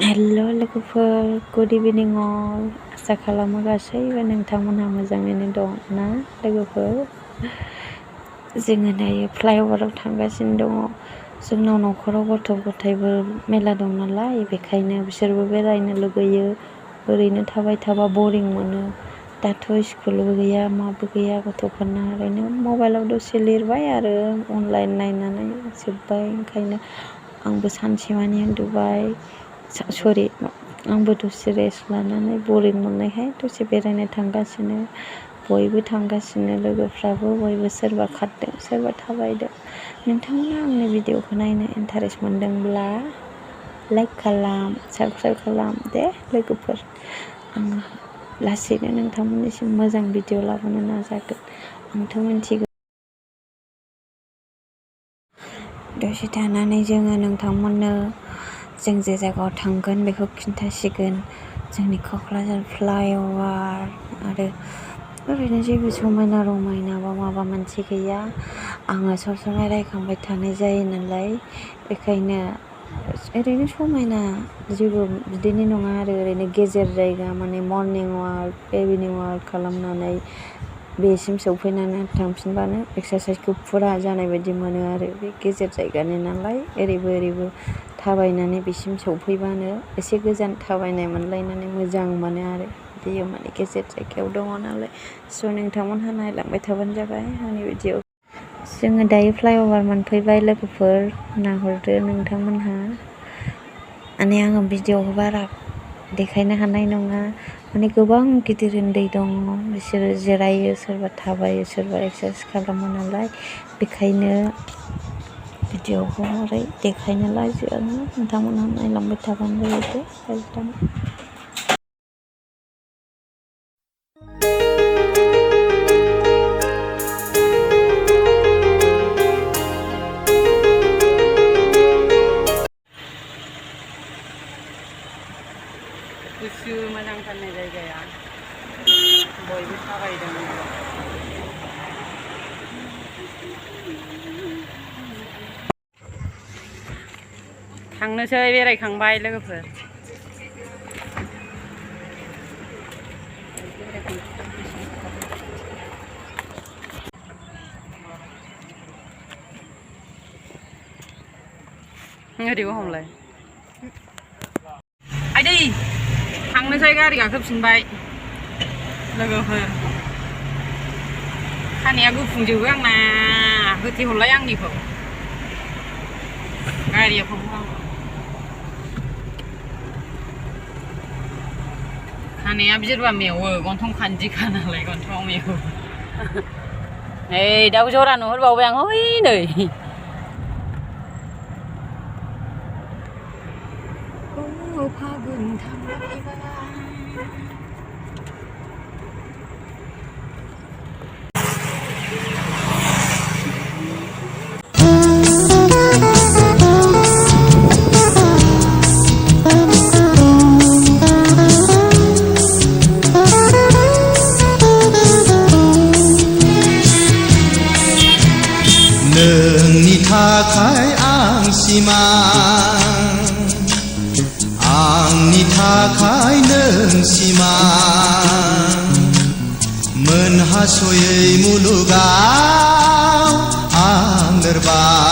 hello लोगोफोर good इभिनिं अल आसा खालामो गासैबो नोंथांमोनहा मोजाङैनो दं ना लोगोफोर जोङो दायो फ्लाइअभाराव थांगासिनो दङ जोंनाव न'खराव गथ' गथायबो मेला दं नालाय बेखायनो बिसोरबो बेरायनो लुगैयो ओरैनो थाबाय थाबा बरिं मोनो दाथ' स्कुलबो गैया माबो गैया गथ'फोरना ओरैनो मबाइलाव दसे लिरबाय आरो अनलाइन नायनानै जोब्बाय ओंखायनो आंबो सानसेमानि उन्दुबाय आंबो दसे रेस्ट लानानै बरिं मोननायखाय दसे बेरायनो थांगासिनो बयबो थांगासिनो लोगोफ्राबो बयबो सोरबा खारदों सोरबा थाबायदों नोंथांमोना आंनि भिडिअखौ नायनो इन्टारेस्ट मोनदोंब्ला लाइक खालाम साबस्क्राइब खालाम दे लोगोफोर आङो लासैनो नोंथांमोननिसिम मोजां भिडिअ लाबोनो नाजागोन आंथ' मिन्थिगौ दसे थानानै जोङो नोंथांमोननो जों जे जायगायाव थांगोन बेखौ खिन्थासिगोन जोंनि क'क्राझार फ्लाइअभार आरो ओरैनो जेबो समायना रमायना बा माबा मोनसे गैया आङो सबसमाय रायखांबाय थानाय जायो नालाय बेखायनो ओरैनो समायना जेबो बिदिनो नङा आरो ओरैनो गेजेर जायगा माने मर्निं वाक इभिनिं वाक खालामनानै बेसिम सौफैनानै थांफिनबानो एक्सारसाइसखौ फुरा जानाय बायदि मोनो आरो बे गेजेर जायगानि नालाय ओरैबो थाबायनानै बेसिम सौफैबानो एसे गोजान थाबायनाय मोनलायनानै मोजां मोनो आरो बियो माने गेजेर जायगायाव दङ नालाय स' नोंथांमोनहा नायलांबाय थाबानो जाबाय आंनि भिडिअ जोङो दायो फ्लाइअभार मोनफैबाय लोगोफोर नाहरदो नोंथांमोनहा माने आङो भिडिअखौ बारा देखायनो हानाय नङा माने गोबां गिदिर उन्दै दङ बिसोरो जिरायो सोरबा थाबायो सोरबा एक्सारसाइस खालामो नालाय बेखायनो भिडिअखौ हरै देखायनो लाजियो आङो नोंथांमोनहा नायलांबाय थाबानो जायो दे गुसु मोजां थारनाय जायगाया बयबो थाबायदों थांनोसै बेरायखांबाय लोगोफोर ओरैबो हमलाय आइदै थांनोसै गारि गाखोफिनबाय लोगोफोर खानाया गुफुंजोबो आंना होथे हरलाय आंनिखौ गारिया खानाया बिरबा मेवो गन्थं खान्दिखा नालाय गन्थंआव मेवो नै दाउ जरा नुहुरबावबाय आं हय नै फागुन थांबायबा नोंनि थाखाय आं सिमां आंनि थाखाय नों सिमां मोनहास'यै मुलुगाव आं लोरबां